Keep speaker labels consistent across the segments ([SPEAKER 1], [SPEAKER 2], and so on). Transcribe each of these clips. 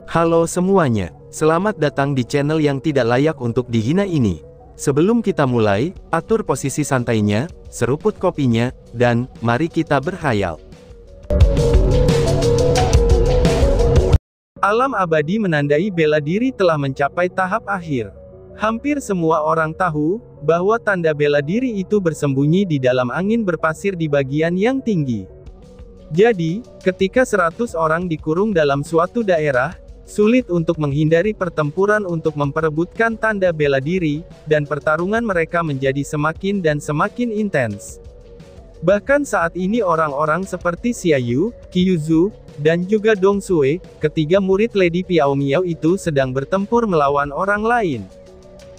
[SPEAKER 1] Halo semuanya, selamat datang di channel yang tidak layak untuk dihina ini. Sebelum kita mulai, atur posisi santainya, seruput kopinya, dan mari kita berkhayal. Alam abadi menandai bela diri telah mencapai tahap akhir. Hampir semua orang tahu bahwa tanda bela diri itu bersembunyi di dalam angin berpasir di bagian yang tinggi. Jadi, ketika 100 orang dikurung dalam suatu daerah, sulit untuk menghindari pertempuran untuk memperebutkan tanda bela diri, dan pertarungan mereka menjadi semakin dan semakin intens. Bahkan saat ini orang-orang seperti Xiaoyu, Qiuzhu, dan juga Dong Sui, ketiga murid Lady Piao Miao itu sedang bertempur melawan orang lain.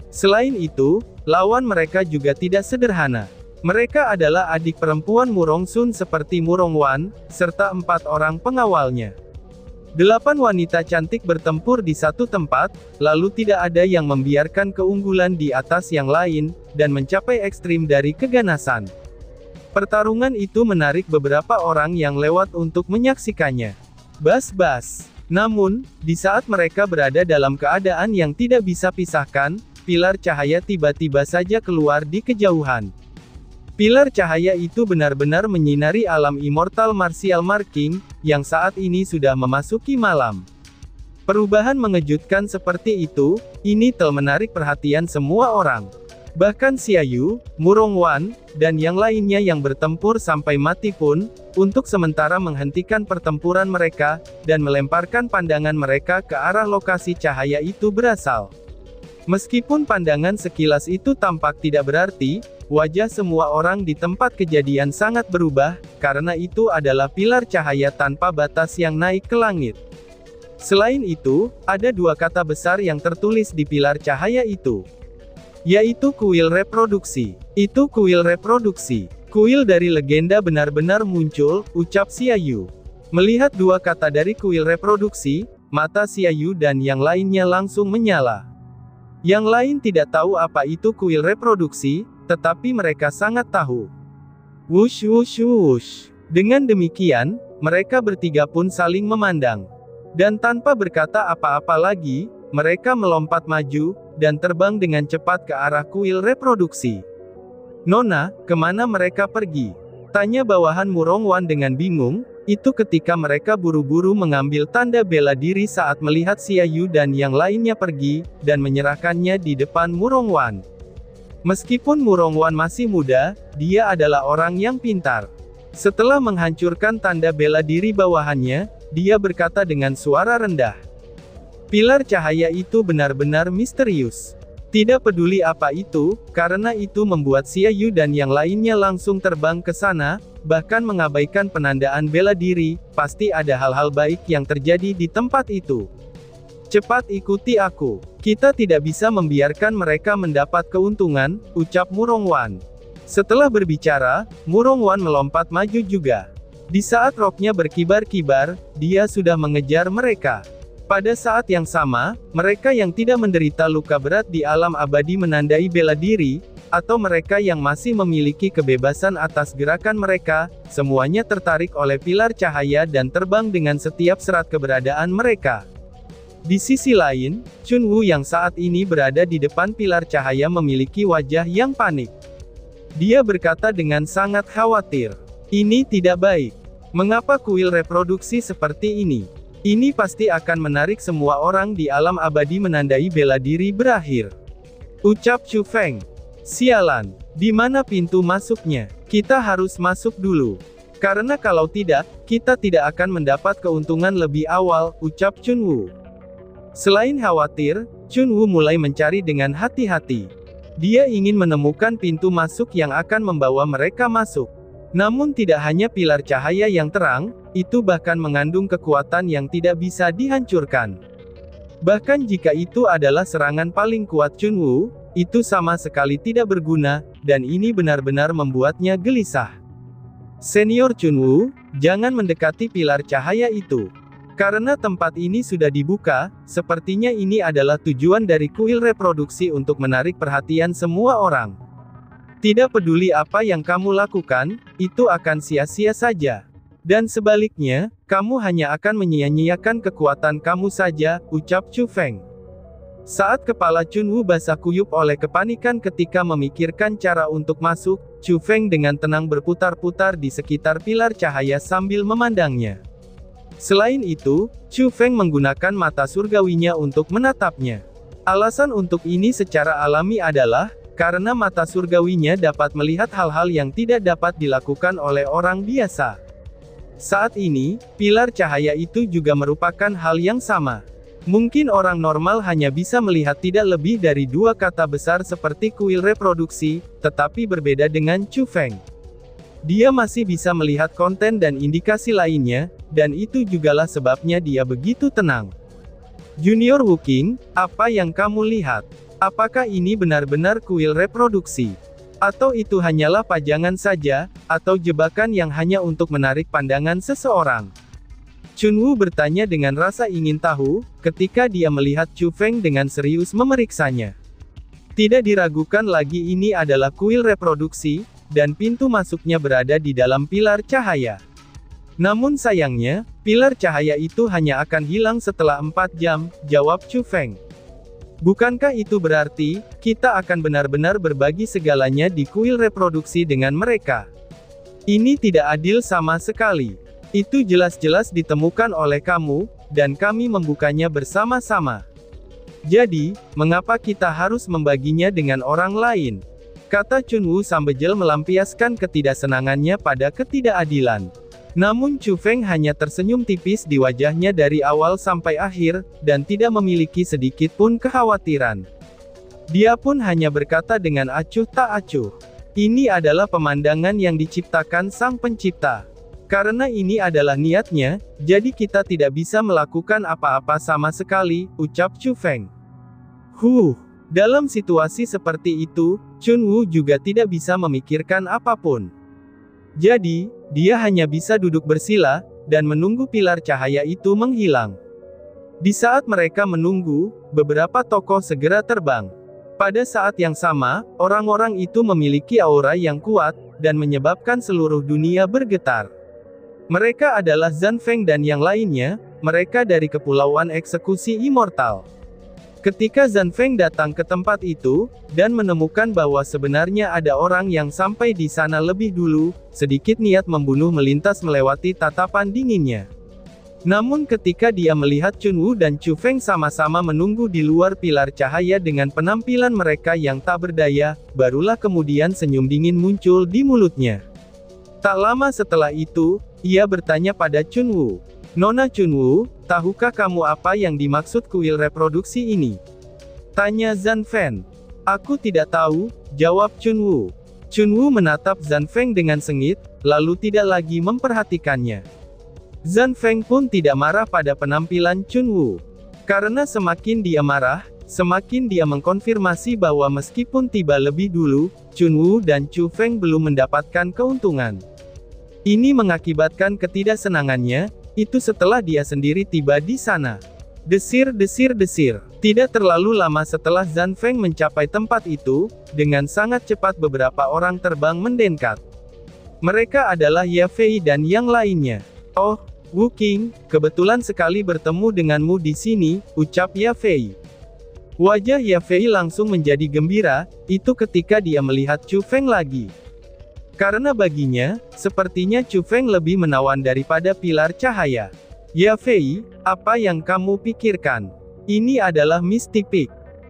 [SPEAKER 1] Selain itu, lawan mereka juga tidak sederhana. Mereka adalah adik perempuan Murong Sun seperti Murong Wan, serta 4 orang pengawalnya. 8 wanita cantik bertempur di satu tempat, lalu tidak ada yang membiarkan keunggulan di atas yang lain, dan mencapai ekstrim dari keganasan. Pertarungan itu menarik beberapa orang yang lewat untuk menyaksikannya. Bas-bas. Namun, di saat mereka berada dalam keadaan yang tidak bisa pisahkan, pilar cahaya tiba-tiba saja keluar di kejauhan. Pilar cahaya itu benar-benar menyinari alam immortal martial marking, yang saat ini sudah memasuki malam. Perubahan mengejutkan seperti itu, ini telah menarik perhatian semua orang. Bahkan Xiaoyu, Murong Wan, dan yang lainnya yang bertempur sampai mati pun, untuk sementara menghentikan pertempuran mereka, dan melemparkan pandangan mereka ke arah lokasi cahaya itu berasal. Meskipun pandangan sekilas itu tampak tidak berarti, wajah semua orang di tempat kejadian sangat berubah, karena itu adalah pilar cahaya tanpa batas yang naik ke langit. Selain itu, ada 2 kata besar yang tertulis di pilar cahaya itu, yaitu kuil reproduksi. Itu kuil reproduksi. Kuil dari legenda benar-benar muncul, ucap Xiaoyu. Melihat 2 kata dari kuil reproduksi, mata Xiaoyu dan yang lainnya langsung menyala. Yang lain tidak tahu apa itu kuil reproduksi, tetapi mereka sangat tahu. Wush wush wush. Dengan demikian, mereka bertiga pun saling memandang. Dan tanpa berkata apa-apa lagi, mereka melompat maju, dan terbang dengan cepat ke arah kuil reproduksi. Nona, kemana mereka pergi? Tanya bawahan Murong Wan dengan bingung. Itu ketika mereka buru-buru mengambil tanda bela diri saat melihat Xiaoyu dan yang lainnya pergi, dan menyerahkannya di depan Murong Wan. Meskipun Murong Wan masih muda, dia adalah orang yang pintar. Setelah menghancurkan tanda bela diri bawahannya, dia berkata dengan suara rendah. Pilar cahaya itu benar-benar misterius. Tidak peduli apa itu, karena itu membuat Xiaoyu dan yang lainnya langsung terbang ke sana, bahkan mengabaikan penandaan bela diri, pasti ada hal-hal baik yang terjadi di tempat itu. Cepat ikuti aku. Kita tidak bisa membiarkan mereka mendapat keuntungan, ucap Murong Wan. Setelah berbicara, Murong Wan melompat maju juga. Di saat roknya berkibar-kibar, dia sudah mengejar mereka. Pada saat yang sama, mereka yang tidak menderita luka berat di alam abadi menandai bela diri, atau mereka yang masih memiliki kebebasan atas gerakan mereka, semuanya tertarik oleh pilar cahaya dan terbang dengan setiap serat keberadaan mereka. Di sisi lain, Chunwu yang saat ini berada di depan pilar cahaya memiliki wajah yang panik. Dia berkata dengan sangat khawatir. Ini tidak baik. Mengapa kuil reproduksi seperti ini? Ini pasti akan menarik semua orang di alam abadi menandai bela diri berakhir. Ucap Chu Feng. Sialan, di mana pintu masuknya? Kita harus masuk dulu. Karena kalau tidak, kita tidak akan mendapat keuntungan lebih awal, ucap Chunwu. Selain khawatir, Chunwu mulai mencari dengan hati-hati. Dia ingin menemukan pintu masuk yang akan membawa mereka masuk. Namun tidak hanya pilar cahaya yang terang, itu bahkan mengandung kekuatan yang tidak bisa dihancurkan. Bahkan jika itu adalah serangan paling kuat Chunwu, itu sama sekali tidak berguna, dan ini benar-benar membuatnya gelisah. Senior Chunwu, jangan mendekati pilar cahaya itu. Karena tempat ini sudah dibuka, sepertinya ini adalah tujuan dari kuil reproduksi untuk menarik perhatian semua orang. Tidak peduli apa yang kamu lakukan, itu akan sia-sia saja. Dan sebaliknya, kamu hanya akan menyia-nyiakan kekuatan kamu saja, ucap Chu Feng. Saat kepala Chunwu basah kuyup oleh kepanikan ketika memikirkan cara untuk masuk, Chu Feng dengan tenang berputar-putar di sekitar pilar cahaya sambil memandangnya. Selain itu, Chu Feng menggunakan mata surgawinya untuk menatapnya. Alasan untuk ini secara alami adalah, karena mata surgawinya dapat melihat hal-hal yang tidak dapat dilakukan oleh orang biasa. Saat ini, pilar cahaya itu juga merupakan hal yang sama. Mungkin orang normal hanya bisa melihat tidak lebih dari 2 kata besar seperti kuil reproduksi, tetapi berbeda dengan Chu Feng. Dia masih bisa melihat konten dan indikasi lainnya, dan itu jugalah sebabnya dia begitu tenang. Junior Wuking, apa yang kamu lihat? Apakah ini benar-benar kuil reproduksi? Atau itu hanyalah pajangan saja, atau jebakan yang hanya untuk menarik pandangan seseorang? Chunwu bertanya dengan rasa ingin tahu, ketika dia melihat Chu Feng dengan serius memeriksanya. Tidak diragukan lagi ini adalah kuil reproduksi, dan pintu masuknya berada di dalam pilar cahaya. Namun sayangnya, pilar cahaya itu hanya akan hilang setelah 4 jam, jawab Chu Feng. Bukankah itu berarti, kita akan benar-benar berbagi segalanya di kuil reproduksi dengan mereka? Ini tidak adil sama sekali. Itu jelas-jelas ditemukan oleh kamu, dan kami membukanya bersama-sama. Jadi, mengapa kita harus membaginya dengan orang lain? Kata Chunwu sambil melampiaskan ketidaksenangannya pada ketidakadilan. Namun Chu Feng hanya tersenyum tipis di wajahnya dari awal sampai akhir, dan tidak memiliki sedikit pun kekhawatiran. Dia pun hanya berkata dengan acuh tak acuh. Ini adalah pemandangan yang diciptakan Sang Pencipta. Karena ini adalah niatnya, jadi kita tidak bisa melakukan apa-apa sama sekali, ucap Chu Feng. Dalam situasi seperti itu, Chunwu juga tidak bisa memikirkan apapun. Jadi, dia hanya bisa duduk bersila, dan menunggu pilar cahaya itu menghilang. Di saat mereka menunggu, beberapa tokoh segera terbang. Pada saat yang sama, orang-orang itu memiliki aura yang kuat, dan menyebabkan seluruh dunia bergetar. Mereka adalah Zhan Feng dan yang lainnya, mereka dari Kepulauan Eksekusi Immortal. Ketika Zhan Feng datang ke tempat itu, dan menemukan bahwa sebenarnya ada orang yang sampai di sana lebih dulu, sedikit niat membunuh melintas melewati tatapan dinginnya. Namun ketika dia melihat Chunwu dan Chu Feng sama-sama menunggu di luar pilar cahaya dengan penampilan mereka yang tak berdaya, barulah kemudian senyum dingin muncul di mulutnya. Tak lama setelah itu, ia bertanya pada Chunwu. Nona Chunwu, tahukah kamu apa yang dimaksud kuil reproduksi ini? Tanya Zhan Feng. Aku tidak tahu, jawab Chunwu. Chunwu menatap Zhan Feng dengan sengit, lalu tidak lagi memperhatikannya. Zhan Feng pun tidak marah pada penampilan Chunwu. Karena semakin dia marah, semakin dia mengkonfirmasi bahwa meskipun tiba lebih dulu, Chunwu dan Chu Feng belum mendapatkan keuntungan. Ini mengakibatkan ketidaksenangannya, itu setelah dia sendiri tiba di sana. Desir. Tidak terlalu lama setelah Zhan Feng mencapai tempat itu, dengan sangat cepat beberapa orang terbang mendekat. Mereka adalah Ye Fei dan yang lainnya. Oh, Wuking, kebetulan sekali bertemu denganmu di sini, ucap Ye Fei. Wajah Ye Fei langsung menjadi gembira, itu ketika dia melihat Chu Feng lagi. Karena baginya, sepertinya Chu Feng lebih menawan daripada pilar cahaya. Ye Fei, apa yang kamu pikirkan? Ini adalah mistik.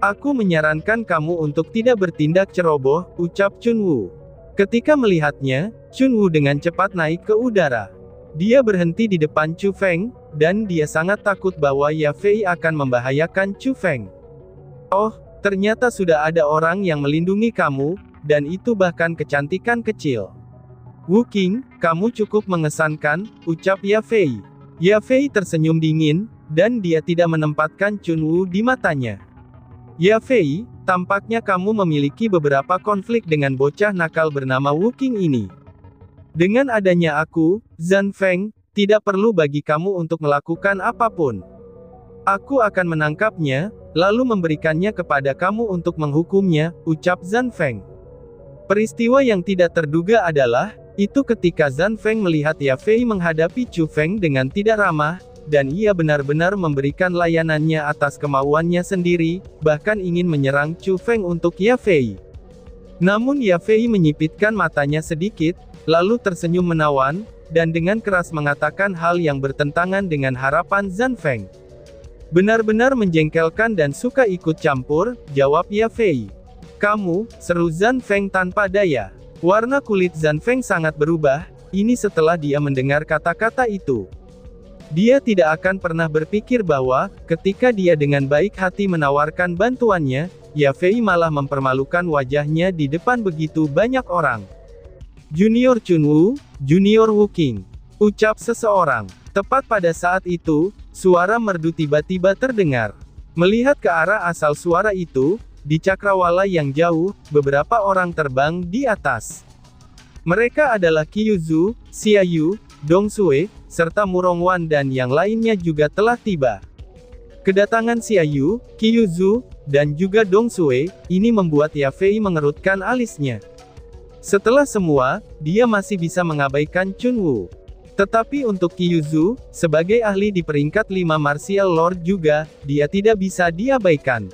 [SPEAKER 1] Aku menyarankan kamu untuk tidak bertindak ceroboh, ucap Chunwu. Ketika melihatnya, Chunwu dengan cepat naik ke udara. Dia berhenti di depan Chu Feng, dan dia sangat takut bahwa Ye Fei akan membahayakan Chu Feng. Oh, ternyata sudah ada orang yang melindungi kamu, dan itu bahkan kecantikan kecil. Wuking, kamu cukup mengesankan, ucap Ye Fei. Ye Fei tersenyum dingin, dan dia tidak menempatkan Chunwu di matanya. Ye Fei, tampaknya kamu memiliki beberapa konflik dengan bocah nakal bernama Wuking ini. Dengan adanya aku, Zhan Feng, tidak perlu bagi kamu untuk melakukan apapun. Aku akan menangkapnya, lalu memberikannya kepada kamu untuk menghukumnya, ucap Zhan Feng. Peristiwa yang tidak terduga adalah, Itu ketika Zhan Feng melihat Ye Fei menghadapi Chu Feng dengan tidak ramah, dan ia benar-benar memberikan layanannya atas kemauannya sendiri, bahkan ingin menyerang Chu Feng untuk Ye Fei. Namun Ye Fei menyipitkan matanya sedikit, lalu tersenyum menawan, dan dengan keras mengatakan hal yang bertentangan dengan harapan Zhan Feng. Benar-benar menjengkelkan dan suka ikut campur, jawab Ye Fei. Kamu, seru Zhan Feng tanpa daya. Warna kulit Zhan Feng sangat berubah, ini setelah dia mendengar kata-kata itu. Dia tidak akan pernah berpikir bahwa, ketika dia dengan baik hati menawarkan bantuannya, Ye Fei malah mempermalukan wajahnya di depan begitu banyak orang. Junior Chunwu, Junior Wu Qing, ucap seseorang. Tepat pada saat itu, suara merdu tiba-tiba terdengar. Melihat ke arah asal suara itu, di cakrawala yang jauh, beberapa orang terbang di atas. Mereka adalah Qiuzu, Xia Yu, Dong Sui, serta Murongwan dan yang lainnya juga telah tiba. Kedatangan Xia Yu, Qiuzu, dan juga Dong Sui, ini membuat Ye Fei mengerutkan alisnya. Setelah semua, dia masih bisa mengabaikan Chunwu. Tetapi untuk Qiuzu, sebagai ahli di peringkat 5 Martial Lord juga, dia tidak bisa diabaikan.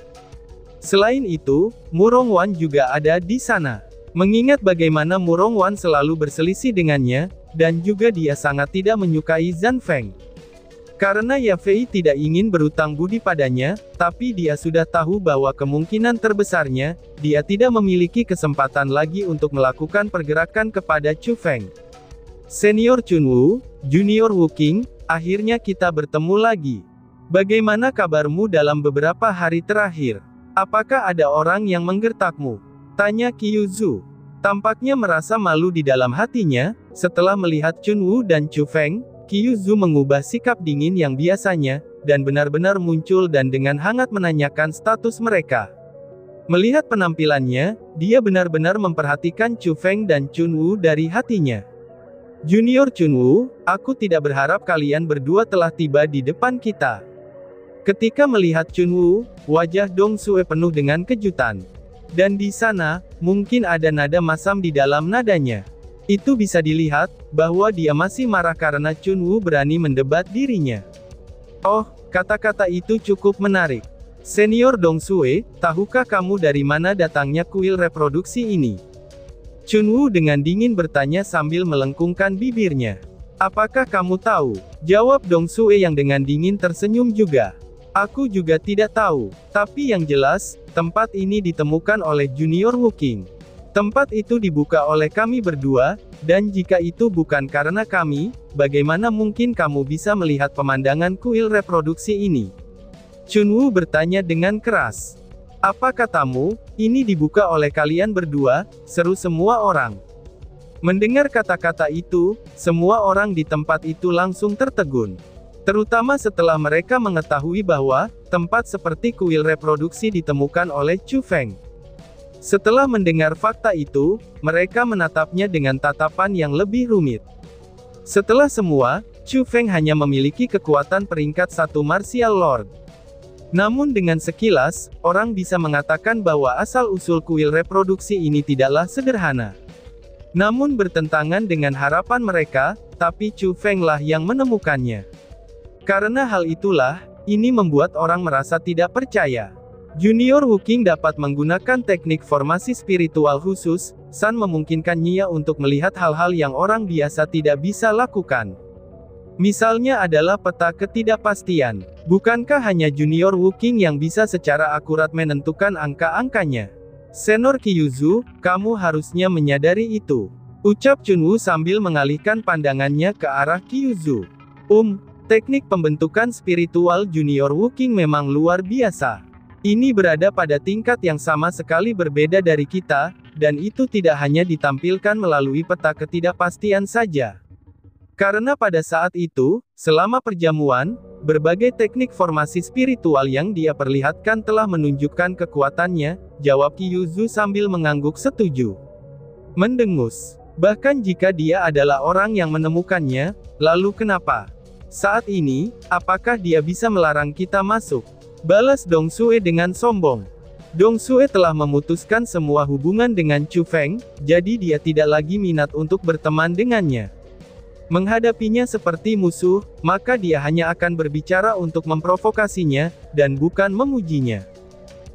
[SPEAKER 1] Selain itu, Murongwan juga ada di sana. Mengingat bagaimana Murongwan selalu berselisih dengannya, dan juga dia sangat tidak menyukai Zhan Feng. Karena Ye Fei tidak ingin berutang budi padanya, tapi dia sudah tahu bahwa kemungkinan terbesarnya, dia tidak memiliki kesempatan lagi untuk melakukan pergerakan kepada Chu Feng. Senior Chunwu, Junior Wu Qing, akhirnya kita bertemu lagi. Bagaimana kabarmu dalam beberapa hari terakhir? Apakah ada orang yang menggertakmu? Tanya Qiuzu. Tampaknya merasa malu di dalam hatinya, setelah melihat Chunwu dan Chu Feng, Qiuzu mengubah sikap dingin yang biasanya, dan benar-benar muncul dan dengan hangat menanyakan status mereka. Melihat penampilannya, dia benar-benar memperhatikan Chu Feng dan Chunwu dari hatinya. Junior Chunwu, aku tidak berharap kalian berdua telah tiba di depan kita. Ketika melihat Chunwu, wajah Dong Sui penuh dengan kejutan. Dan di sana, mungkin ada nada masam di dalam nadanya. Itu bisa dilihat, bahwa dia masih marah karena Chunwu berani mendebat dirinya. Oh, kata-kata itu cukup menarik. Senior Dong Sui, tahukah kamu dari mana datangnya kuil reproduksi ini? Chunwu dengan dingin bertanya sambil melengkungkan bibirnya. Apakah kamu tahu? Jawab Dong Sui yang dengan dingin tersenyum juga. Aku juga tidak tahu, tapi yang jelas, tempat ini ditemukan oleh Junior Wu Qing. Tempat itu dibuka oleh kami berdua, dan jika itu bukan karena kami, bagaimana mungkin kamu bisa melihat pemandangan kuil reproduksi ini? Chunwu bertanya dengan keras. Apa katamu, ini dibuka oleh kalian berdua? Seru semua orang. Mendengar kata-kata itu, semua orang di tempat itu langsung tertegun. Terutama setelah mereka mengetahui bahwa, tempat seperti kuil reproduksi ditemukan oleh Chu Feng. Setelah mendengar fakta itu, mereka menatapnya dengan tatapan yang lebih rumit. Setelah semua, Chu Feng hanya memiliki kekuatan peringkat 1 Martial Lord. Namun dengan sekilas, orang bisa mengatakan bahwa asal-usul kuil reproduksi ini tidaklah sederhana. Namun bertentangan dengan harapan mereka, tapi Chu Feng lah yang menemukannya. Karena hal itulah, ini membuat orang merasa tidak percaya. Junior Wu Qing dapat menggunakan teknik formasi spiritual khusus, San memungkinkannya untuk melihat hal-hal yang orang biasa tidak bisa lakukan. Misalnya adalah peta ketidakpastian. Bukankah hanya Junior Wu Qing yang bisa secara akurat menentukan angka-angkanya? Senior Qiuzu, kamu harusnya menyadari itu. Ucap Chunwu sambil mengalihkan pandangannya ke arah Qiuzu. Teknik pembentukan spiritual Junior Wu Qing memang luar biasa. Ini berada pada tingkat yang sama sekali berbeda dari kita, dan itu tidak hanya ditampilkan melalui peta ketidakpastian saja. Karena pada saat itu, selama perjamuan, berbagai teknik formasi spiritual yang dia perlihatkan telah menunjukkan kekuatannya, jawab Qiuzu sambil mengangguk setuju. Mendengus. Bahkan jika dia adalah orang yang menemukannya, lalu kenapa? Saat ini, apakah dia bisa melarang kita masuk? Balas Dong Sui dengan sombong. Dong Sue telah memutuskan semua hubungan dengan Chu Feng, jadi dia tidak lagi minat untuk berteman dengannya. Menghadapinya seperti musuh, maka dia hanya akan berbicara untuk memprovokasinya, dan bukan memujinya.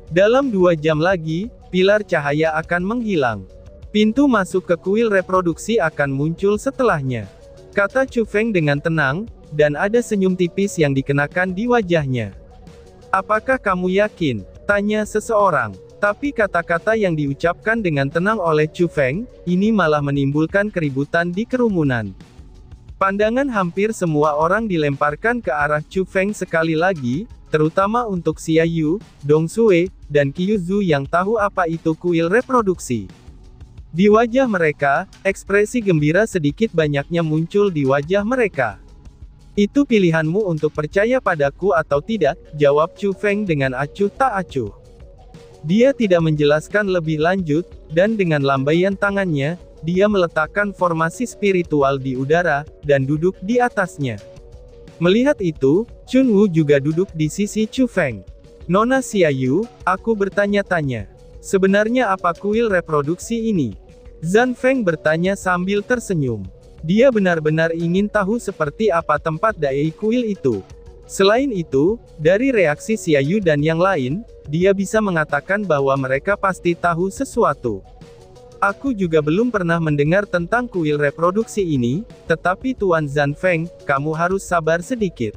[SPEAKER 1] Dalam 2 jam lagi, pilar cahaya akan menghilang. Pintu masuk ke kuil reproduksi akan muncul setelahnya. Kata Chu Feng dengan tenang, dan ada senyum tipis yang dikenakan di wajahnya. Apakah kamu yakin? Tanya seseorang. Tapi kata-kata yang diucapkan dengan tenang oleh Chu Feng, ini malah menimbulkan keributan di kerumunan. Pandangan hampir semua orang dilemparkan ke arah Chu Feng sekali lagi, terutama untuk Xia Yu, Dong Sue, dan Qiu Zhu yang tahu apa itu kuil reproduksi. Di wajah mereka, ekspresi gembira sedikit banyaknya muncul di wajah mereka. Itu pilihanmu untuk percaya padaku atau tidak, jawab Chu Feng dengan acuh tak acuh. Dia tidak menjelaskan lebih lanjut, dan dengan lambaian tangannya, dia meletakkan formasi spiritual di udara, dan duduk di atasnya. Melihat itu, Chun Wu juga duduk di sisi Chu Feng. Nona Xia Yu, aku bertanya-tanya. Sebenarnya apa kuil reproduksi ini? Zhan Feng bertanya sambil tersenyum. Dia benar-benar ingin tahu seperti apa tempat dai kuil itu. Selain itu, dari reaksi Xia Yu dan yang lain, dia bisa mengatakan bahwa mereka pasti tahu sesuatu. Aku juga belum pernah mendengar tentang kuil reproduksi ini, tetapi Tuan Zhan Feng, kamu harus sabar sedikit.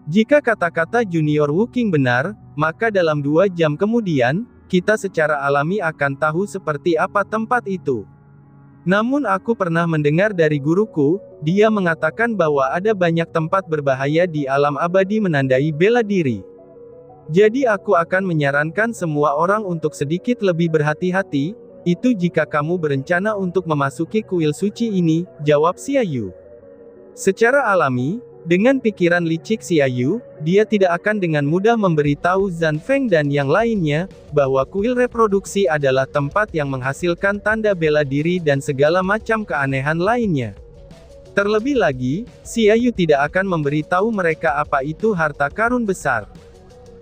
[SPEAKER 1] Jika kata-kata Junior Wu Qing benar, maka dalam 2 jam kemudian, kita secara alami akan tahu seperti apa tempat itu. Namun aku pernah mendengar dari guruku, dia mengatakan bahwa ada banyak tempat berbahaya di alam abadi menandai bela diri. Jadi aku akan menyarankan semua orang untuk sedikit lebih berhati-hati, itu jika kamu berencana untuk memasuki kuil suci ini, jawab Xia Yu. Secara alami, dengan pikiran licik Xia Yu, dia tidak akan dengan mudah memberitahu Zhan Feng dan yang lainnya, bahwa kuil reproduksi adalah tempat yang menghasilkan tanda bela diri dan segala macam keanehan lainnya. Terlebih lagi, Xia Yu tidak akan memberitahu mereka apa itu harta karun besar.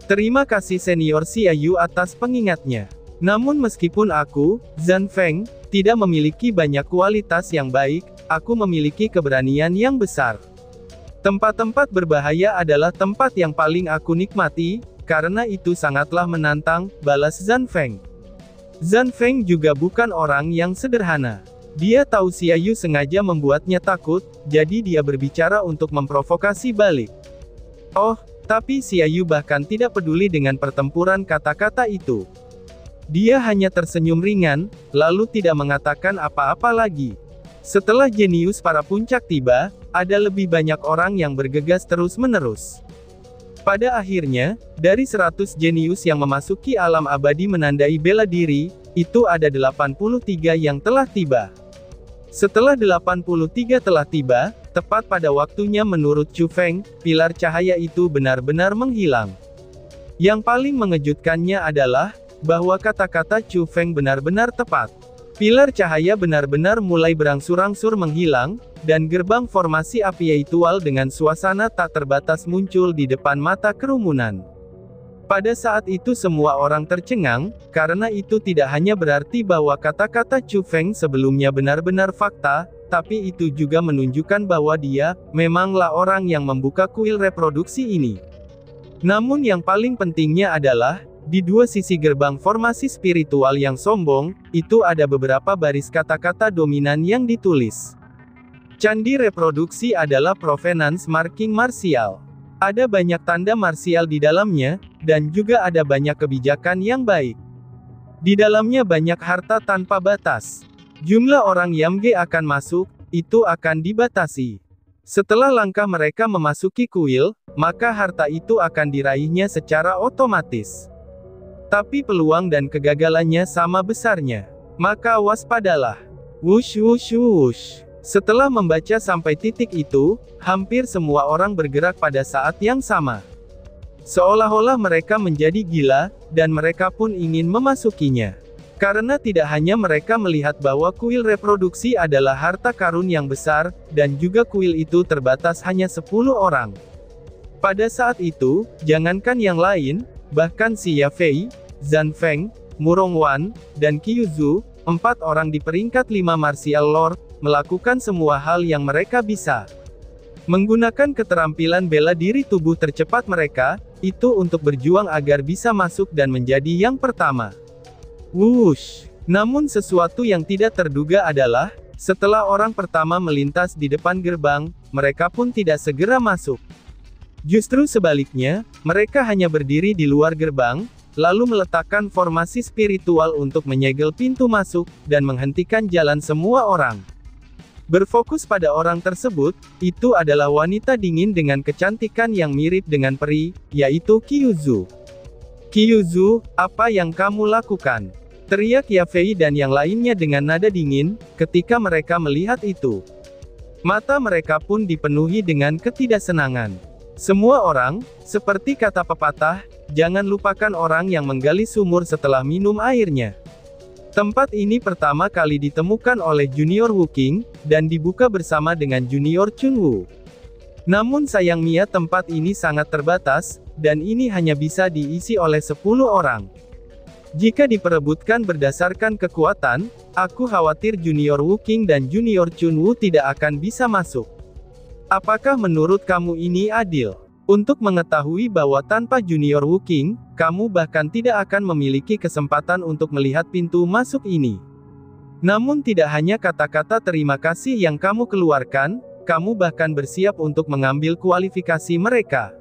[SPEAKER 1] Terima kasih senior Xia Yu atas pengingatnya. Namun meskipun aku, Zhan Feng, tidak memiliki banyak kualitas yang baik, aku memiliki keberanian yang besar. Tempat-tempat berbahaya adalah tempat yang paling aku nikmati, karena itu sangatlah menantang, balas Zhan Feng. Zhan Feng juga bukan orang yang sederhana. Dia tahu Xia Yu sengaja membuatnya takut, jadi dia berbicara untuk memprovokasi balik. Oh, tapi Xia Yu bahkan tidak peduli dengan pertempuran kata-kata itu. Dia hanya tersenyum ringan, lalu tidak mengatakan apa-apa lagi. Setelah jenius para puncak tiba, ada lebih banyak orang yang bergegas terus-menerus. Pada akhirnya, dari 100 jenius yang memasuki alam abadi menandai bela diri, itu ada 83 yang telah tiba. Setelah 83 telah tiba, tepat pada waktunya menurut Chu Feng, pilar cahaya itu benar-benar menghilang. Yang paling mengejutkannya adalah, bahwa kata-kata Chu Feng benar-benar tepat. Pilar cahaya benar-benar mulai berangsur-angsur menghilang, dan gerbang formasi spiritual dengan suasana tak terbatas muncul di depan mata kerumunan. Pada saat itu semua orang tercengang, karena itu tidak hanya berarti bahwa kata-kata Chu Feng sebelumnya benar-benar fakta, tapi itu juga menunjukkan bahwa dia, memanglah orang yang membuka kuil reproduksi ini. Namun yang paling pentingnya adalah, di 2 sisi gerbang formasi spiritual yang sombong, itu ada beberapa baris kata-kata dominan yang ditulis. Candi reproduksi adalah provenance marking martial. Ada banyak tanda martial di dalamnya, dan juga ada banyak kebijakan yang baik. Di dalamnya banyak harta tanpa batas. Jumlah orang Yamge akan masuk, itu akan dibatasi. Setelah langkah mereka memasuki kuil, maka harta itu akan diraihnya secara otomatis. Tapi peluang dan kegagalannya sama besarnya. Maka waspadalah. Wush wush wush. Setelah membaca sampai titik itu, hampir semua orang bergerak pada saat yang sama. Seolah-olah mereka menjadi gila, dan mereka pun ingin memasukinya. Karena tidak hanya mereka melihat bahwa kuil reproduksi adalah harta karun yang besar, dan juga kuil itu terbatas hanya 10 orang. Pada saat itu, jangankan yang lain, bahkan Xia Fei, Zhan Feng, Murong-wan, dan Kyuzu, 4 orang di peringkat 5 martial lord, melakukan semua hal yang mereka bisa. Menggunakan keterampilan bela diri tubuh tercepat mereka, itu untuk berjuang agar bisa masuk dan menjadi yang pertama. Wush! Namun sesuatu yang tidak terduga adalah, setelah orang pertama melintas di depan gerbang, mereka pun tidak segera masuk. Justru sebaliknya, mereka hanya berdiri di luar gerbang, lalu meletakkan formasi spiritual untuk menyegel pintu masuk, dan menghentikan jalan semua orang. Berfokus pada orang tersebut, itu adalah wanita dingin dengan kecantikan yang mirip dengan peri, yaitu Kyuzu. Kyuzu, apa yang kamu lakukan? Teriak Yafei dan yang lainnya dengan nada dingin, ketika mereka melihat itu. Mata mereka pun dipenuhi dengan ketidaksenangan. Semua orang, seperti kata pepatah, jangan lupakan orang yang menggali sumur setelah minum airnya. Tempat ini pertama kali ditemukan oleh Junior Wooking, dan dibuka bersama dengan Junior Chunwoo. Namun sayangnya tempat ini sangat terbatas, dan ini hanya bisa diisi oleh 10 orang. Jika diperebutkan berdasarkan kekuatan, aku khawatir Junior Wooking dan Junior Chunwoo tidak akan bisa masuk. Apakah menurut kamu ini adil? Untuk mengetahui bahwa tanpa Junior Wooking, kamu bahkan tidak akan memiliki kesempatan untuk melihat pintu masuk ini. Namun tidak hanya kata-kata terima kasih yang kamu keluarkan, kamu bahkan bersiap untuk mengambil kualifikasi mereka.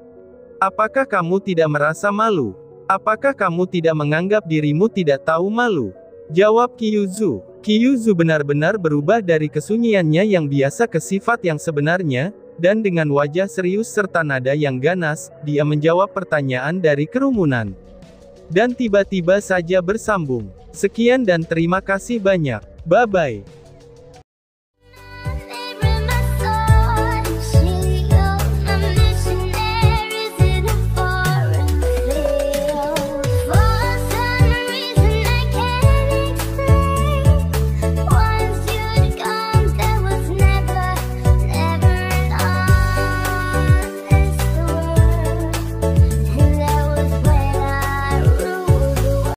[SPEAKER 1] Apakah kamu tidak merasa malu? Apakah kamu tidak menganggap dirimu tidak tahu malu? Jawab Kyuzu. Kyuzu benar-benar berubah dari kesunyiannya yang biasa ke sifat yang sebenarnya, dan dengan wajah serius serta nada yang ganas, dia menjawab pertanyaan dari kerumunan. Dan tiba-tiba saja bersambung. Sekian dan terima kasih banyak. Bye-bye.